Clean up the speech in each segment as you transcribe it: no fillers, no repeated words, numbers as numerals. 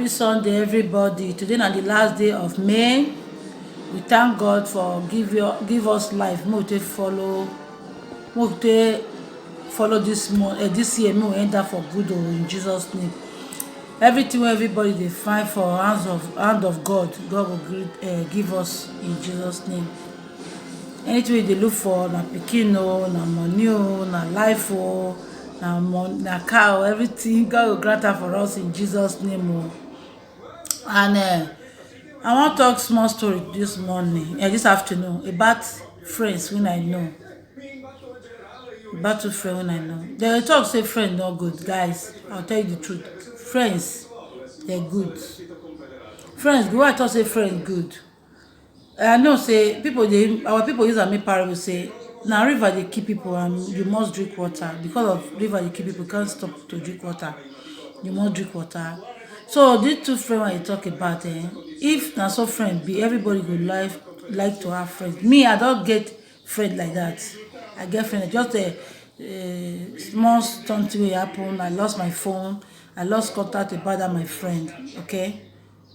Happy Sunday, everybody. Today is the last day of May. We thank God for give us life. Follow this month, this year. May we enter for good in Jesus' name. Everything everybody they find for hand of God, God will give us in Jesus' name. Anything they look for, na pikin o, na money o, na life o, na car, everything God will grant her for us in Jesus' name o. And I want to talk small story this morning, this afternoon about friends when I know. About two friends when I know. They talk say friend not good, guys. I'll tell you the truth. Friends, they're good. Friends good. Why I talk say friend good? I know say our people use a me parable say now river they keep people and you must drink water. Because of river they keep people, can't stop to drink water. You must drink water. So these two friends when you talk about if na so friend be, everybody go like to have friends. Me, I don't get friend like that. I get friend just a small stunt wey happen. I lost my phone. I lost contact about that my friend. Okay,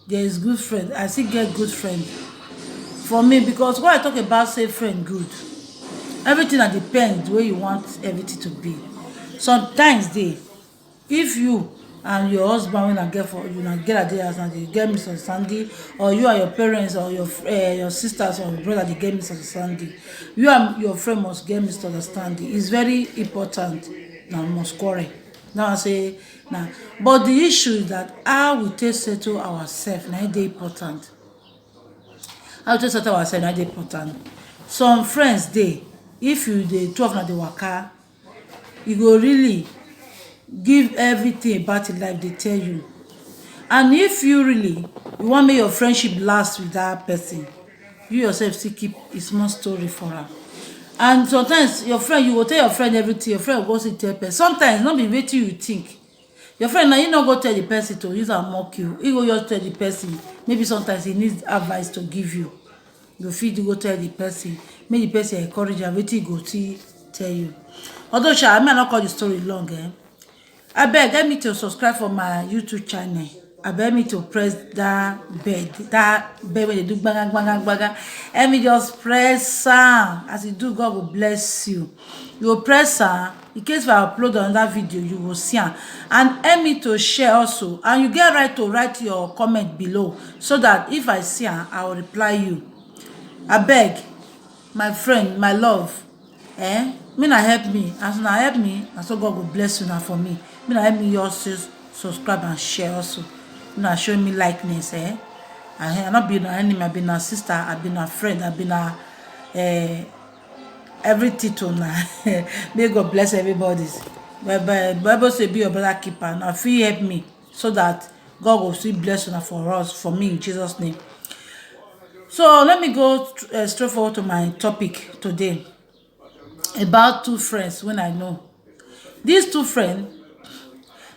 there is good friend. I still get good friend for me because when I talk about say friend good, everything that depends where you want everything to be. Sometimes if you and your husband when I get for you not get at the house and they get misunderstanding, or you and your parents or your sisters or your brother they get misunderstanding, you and your friend must get misunderstanding. It's very important. Now must quarrel. Now I say now, but the issue is that how we take settle ourselves now they important. How we take settle ourselves now they important. Some friends if you the two of them they waka, you go really give everything about your life they tell you. And if you want make your friendship last with that person, you yourself still keep a small story for her. And sometimes your friend, you will tell your friend everything, your friend will go see tell person. Sometimes not be waiting you think. Your friend now you not go tell the person to use and mock you. He go just tell the person. Maybe sometimes he needs advice to give you. You feel to go tell the person. Make the person encourage you, waiting go see tell you. Although I may not call the story long, I beg let me to subscribe for my YouTube channel. I beg me to press that bell when they do bang bang bang. Let me just press as you do, God will bless you. You will press in case if I upload another video, you will see and help me to share also. And you get right to write your comment below so that if I see I will reply you. I beg, my friend, my love, me na help me. As na help me, and so God will bless you now for me. Me na help me also subscribe and share also. Me na show me likeness, I not been an enemy, I been a sister, I been a friend, I been a everything to now. May God bless everybody. But Bible say be your brother keeper. Now if you help me so that God will still bless you for us, for me in Jesus' name. So let me go straight forward to my topic today about two friends when I know. These two friends,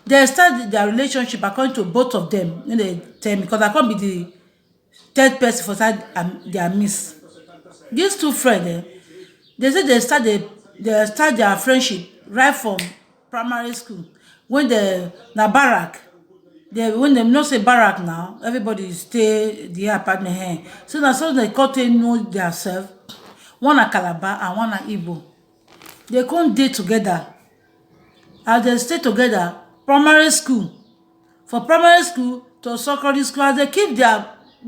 they start their relationship according to both of them when they tell me, because I can't be the third person for side their miss. These two friends, they say they start their friendship right from primary school when they na barrack. When they not say barrack now, everybody stay the apartment here. So that's how they got to know themselves. One a Calabar and one a Igbo. They can't date together. As they stay together, primary school. For primary school to secondary school, as they keep their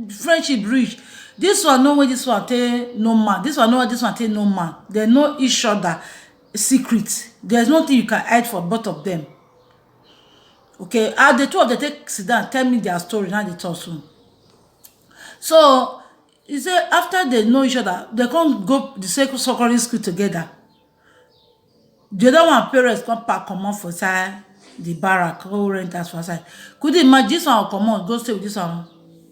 friendship rich. This one know when this one take no man. This one know this one take no man. They know each other secret. There's nothing you can hide for both of them. Okay, the two of them take sit down, tell me their story, now they talk soon. So he said after they know each other, they can't go the same secondary school together. The other one parents come pack come on for side the barrack, go rent us for side. Could you imagine this one will come on, go stay with this one?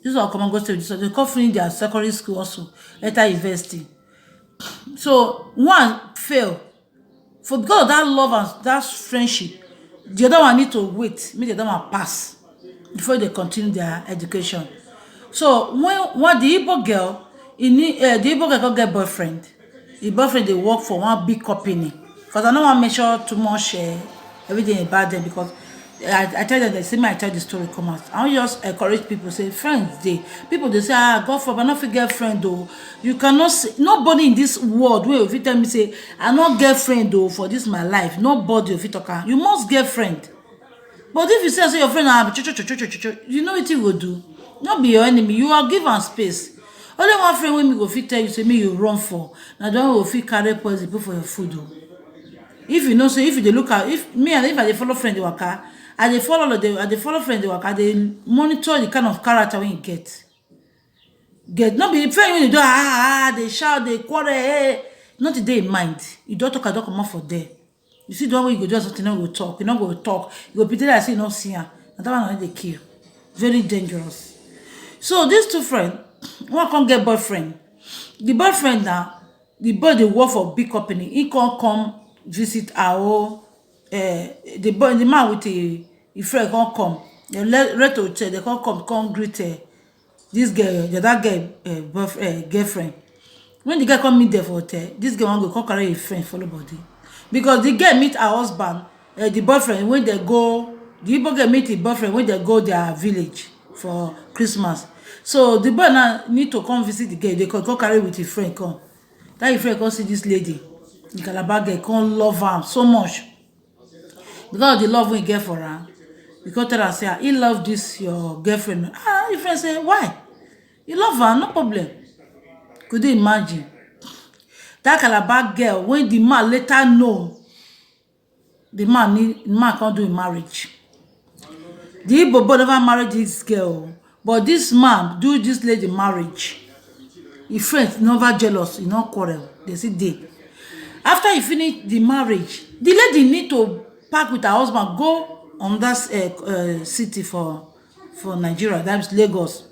This one will come on, go stay with this one. They come finish their secondary school also, later university. So one fail. For because of that love and that friendship, the other one need to wait, make the other one pass before they continue their education. So when the Igbo girl, the Igbo girl go get boyfriend. The boyfriend they work for one big company. Because I don't want to mention too much everything about them because I tell them, they say, I tell the story come out. I don't just encourage people, say, friends, people, they say, God for, but not forget friend, though. You cannot say, nobody in this world, where if you tell me, say, I not get friend, though, for this my life, nobody, if you talk, you must get friend. But if you say your friend, you know what you will do? Not be your enemy, you are given space. Only one friend when me go fit tell you, say, me you run for, now don't go fit carry poison put for your food, though. If you know, say, if they look at, if me and if I dey follow friend the waka, I dey follow friend the waka, they monitor the kind of character when you get. Not be friend when you do they shout, they quarrel, hey. Not the day in mind. You don't talk, I don't come out for there. You see the one way you go do something, you no go talk, you no go talk, you go pretend like say you no see her. And that one they kill. Very dangerous. So these two friends, one can't get boyfriend. The boyfriend now, the boy they work for big company, he can't come visit our the man with the friend can't come. They let hotel, they can't come greet this girl, the other girl girlfriend. When the guy come meet there for hotel, this girl want go come carry a friend follow body. Because the girl meet her husband, the boyfriend when they go, the Igbo girl meet the boyfriend when they go their village for Christmas. So the boy now need to come visit the girl. They can go carry with his friend come. That his friend come see this lady, the Calabar girl, come love her so much. Because of the love we get for her. Because tell her say, he love this your girlfriend. Your friend say, why? You love her, no problem. Could you imagine? That Calabar girl, when the man later know, the man can't do a marriage. The Igbo boy never married this girl, but this man do this lady marriage. His friends never jealous, he not quarrel. They say they. After he finish the marriage, the lady need to pack with her husband, go on that city for Nigeria, that's Lagos.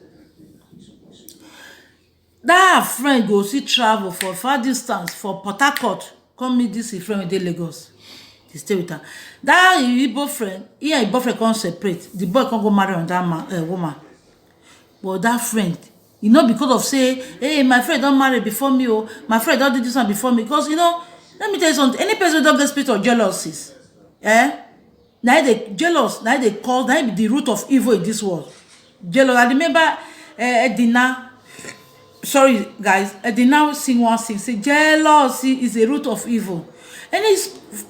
That friend go see travel for far distance for Port Harcourt, come meet this friend with the Lagos. He stay with her. That Igbo friend, he and his boyfriend can't separate. The boy can't go marry on that woman. But that friend, you know, because of say, hey, my friend don't marry before me, oh, my friend don't do this one before me. Because you know, let me tell you something. Any person don't get spirit of jealousies, now they jealous, now they cause, now be the root of evil in this world. Jealous. I remember Edina. Sorry guys, Edina sing one sing, say jealousy is a root of evil. Any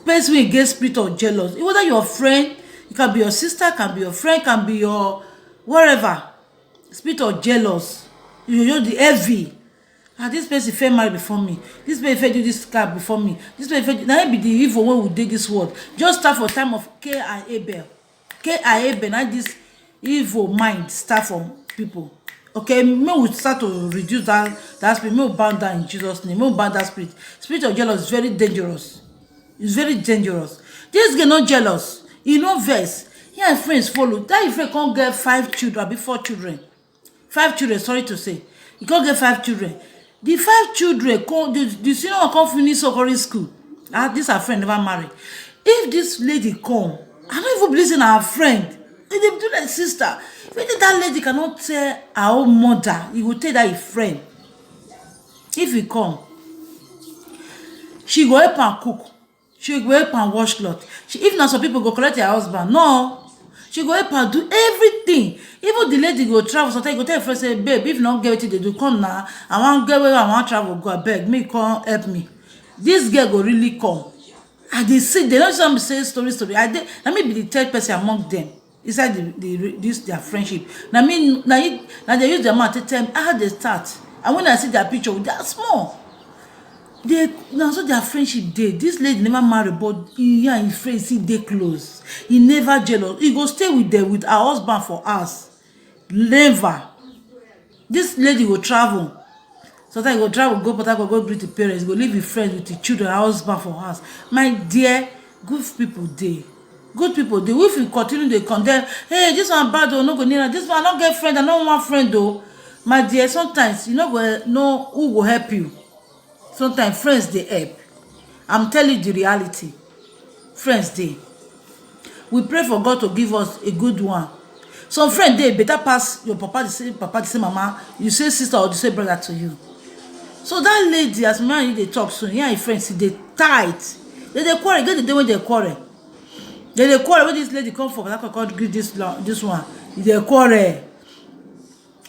person wey get spirit of jealous, whether your friend, it can be your sister, can be your friend, can be your wherever. Spirit of jealous, you know the heavy. This person fair marry before me. This person fair do this car before me. This person fair. Now be the evil when we did this world. Just start for time of Cain and Abel. Cain and Abel. Now this evil mind start from people. Okay, may we start to reduce that spirit. May we bound down in Jesus' name. May we bound that spirit. Spirit of jealous is very dangerous. It's very dangerous. This girl not jealous. He no vex. He and friends follow. That friend can't get 5 children, before children. 5 children, sorry to say. He can't get 5 children. The 5 children, the senior one come finish secondary school. This our friend never married. If this lady come, I don't even believe in our friend. They do like sister. If that lady cannot tell her own mother, he will tell that his friend. If he come, she go help am cook. She go help am wash cloth. If not, some people go collect her husband. No, she go help am do everything. Even the lady go travel. Sometimes go tell her friend say, babe, if not get wetin dey do, come now. I want get where I want travel. Go abeg, me come help me. This girl go really come. I dey see. They don't just say story. Let me be the third person among them. Inside this their friendship. Now they use their mouth to tell me how they start. And when I see their picture, they are small. Now so their friendship dey. This lady never married, but he and his friends see they close. He never jealous. He go stay with them with her husband for us. Never. This lady will travel. Sometimes he go travel, go Port Harcourt, go greet the parents, go leave his friends with the children, her husband for us. My dear, good people dey. Good people dey. If you continue to condemn, hey, this one bad though, no go near. This one I don't get friend, I don't want friend though. My dear, sometimes you no go know who will help you. Sometimes friends they help. I'm telling you the reality. Friends dey. We pray for God to give us a good one. Some friend dey better pass your papa, the same mama, you say sister or the same brother to you. So that lady, as man they talk soon, yeah, friends they tight. They quarrel, get the day when they quarrel. Then they quarrel when this lady come for that can greet this one. They quarrel.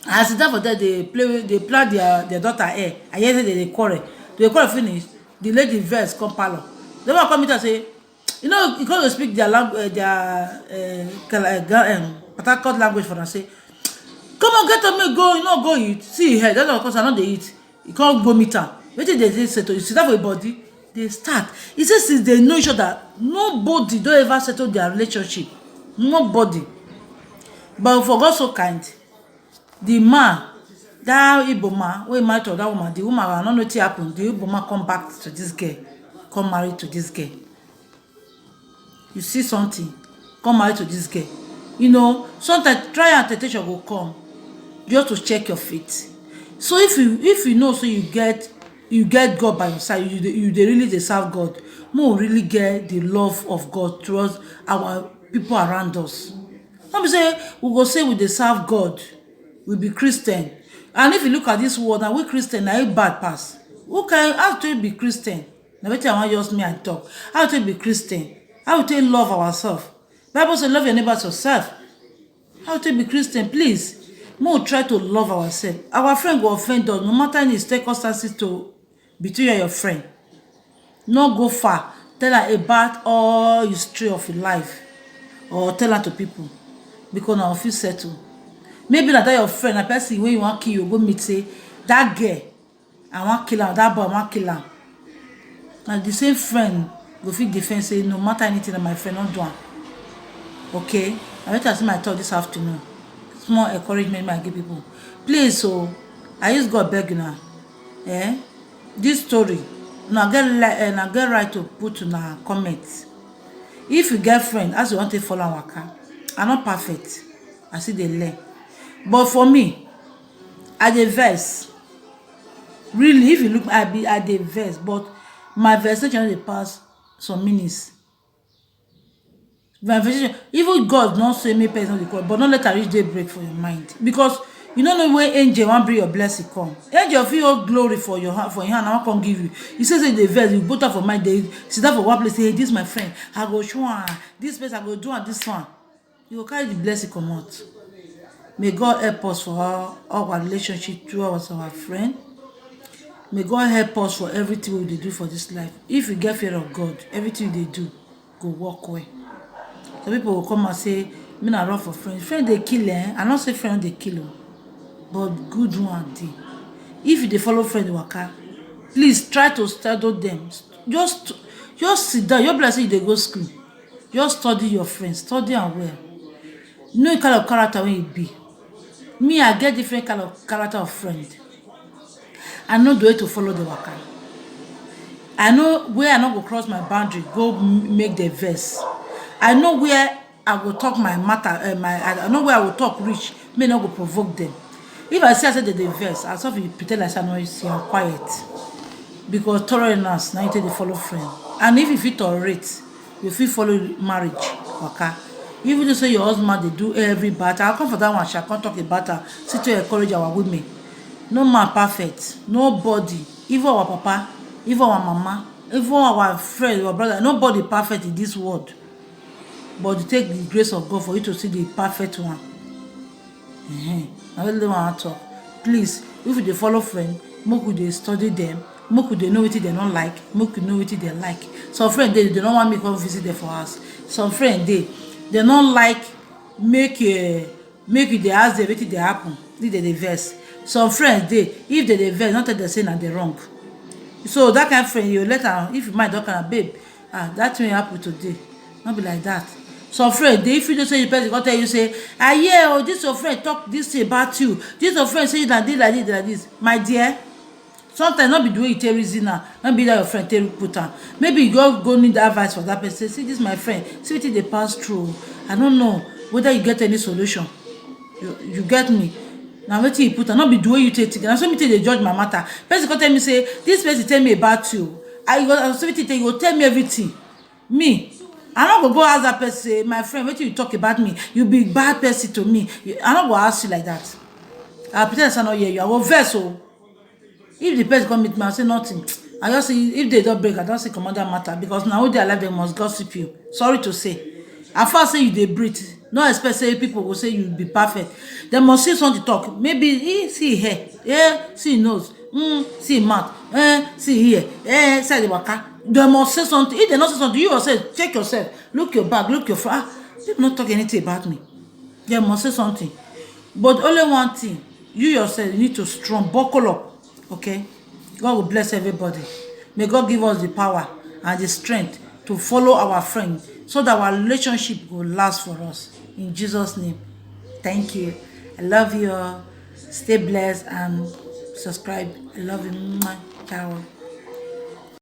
As it's time for that, they plan their daughter hair. And yes, they quarrel. They quarrel finish. The lady verse come parlor. They want to come in and say, you know, you can't speak their language, Patakat language for them. Say, come on, get on me, go, you know, go eat. See here, that's of course I know they eat. You can't go meet her. Wait till they settle. You sit down for your body, they start. He says since they know each other, nobody don't ever settle their relationship. Nobody. But for God so kind, the man, that Igbo man, when he married to that woman, the woman, I don't know what happened. The Igbo man come back to this girl, come married to this girl. You see something, come married to this girl. You know, sometimes try and temptation will come. You have to check your faith. So if you know, so you get God by your side, you really serve God. More really get the love of God towards our people around us. Let me say we go say we dey serve God, we be Christian, and if you look at this world, and we Christian na it bad pass. Who can how to be Christian? Na wetin I wan use me and talk. How to be Christian? How to love ourselves? Bible say love your neighbor as yourself. How to be Christian? Please. More try to love ourselves. Our friend go offend us, no matter any circumstances to between you and your friend. No go far. Tell her about all history of your life, or tell her to people, because now feel settle. Maybe na that your friend, a person when you want kill, you go meet say that girl, I want kill her, that boy I want kill her. Now the same friend go feel defend say no matter anything that my friend not do. Okay, I went to see my talk this afternoon. Small encouragement I give people. Please, so I use God beg you now. This story, now get right to put in a comment. If you get friend, as you want to follow our car, I'm not perfect. I see they learn. But for me, I dey verse. Really, if you look, I dey verse, but my verse dey pass some minutes. Even God not say me person the call, but not let her reach daybreak for your mind, because you don't know when angel want bring your blessing come. Angel feel all glory for your hand, for your hand, I want come give you. He says in the verse, you put up for mind, they sit down for one place, say, hey, this is my friend, I go show her this place, I go do and this one. You will carry the blessing come out. May God help us for our relationship towards our friend. May God help us for everything we do for this life. If you get fear of God, everything they do go walk away. Some people will come and say, me not run for friends. Friend they kill, I not say friend they kill, but good one dey. If they follow friend waka, please try to study them. Just sit down. Your blessing they go school. Just study your friends, study and well. Know the kind of character when you be. Me, I get different kind of character of friend. I know the way to follow the waka. I know where I not go cross my boundary, go make the verse. I know where I will talk my matter, I know where I will talk reach, may not go provoke them. If I say I said the verse, I sort of pretend like I'm quiet. Because tolerance, now you take the follow friend. And if you feel tolerate, you feel follow marriage, okay? Even though say your husband, they do every battle. I'll come for that one, I can't talk about her. See to encourage our women. No man perfect, nobody, even our papa, even our mama, even our friend, our brother, nobody perfect in this world. But you take the grace of God for you to see the perfect one. I really want to talk. Please, if you follow friend, make they study them, make they know what they don't like, make you know what they like. Some friend they don't want me to come visit them for us. Some friend they don't like make you they ask them what they happen. They verse. Some friends they if they verse, not that they say that they wrong. So that kind of friend you let her, if you might talk kind of babe, that thing happen today. Not be like that. Some friend they if you don't say the person go tell you say, yeah, this your friend talk this about you. This your friend say that this like this. My dear, sometimes not be the way you tell reason now, not be that your friend tell you put on. Maybe you go need advice for that person. See, this my friend, see what they pass through. I don't know whether you get any solution. You get me? Now what you put on, not be the way you take it. And so me they judge my matter. Person go tell me say, this person tell me about you. I go so you go tell me everything. Me, I not go ask that person say, my friend, what you talk about me? You be bad person to me. I not go ask you like that. I pretend I not hear you. I will verse so. If the person come meet me, I say nothing. I just say if they don't break, I don't say commander matter, because now they alive they must gossip you. Sorry to say. As far say you dey breathe, no expect say people go say you be perfect. Dem must see something talk. Maybe he see hair, see nose, see mouth, see ear, say the waka. Dem must say something. If dem no say something, you yourself check yourself, look your back, look your front. People no talk anything about me. Dem must say something. But only one thing, you yourself, you need to strong, buckle up. Okay? God will bless everybody. May God give us the power and the strength to follow our friend so that our relationship will last for us. In Jesus' name. Thank you. I love you all. Stay blessed and subscribe. I love you. Ciao.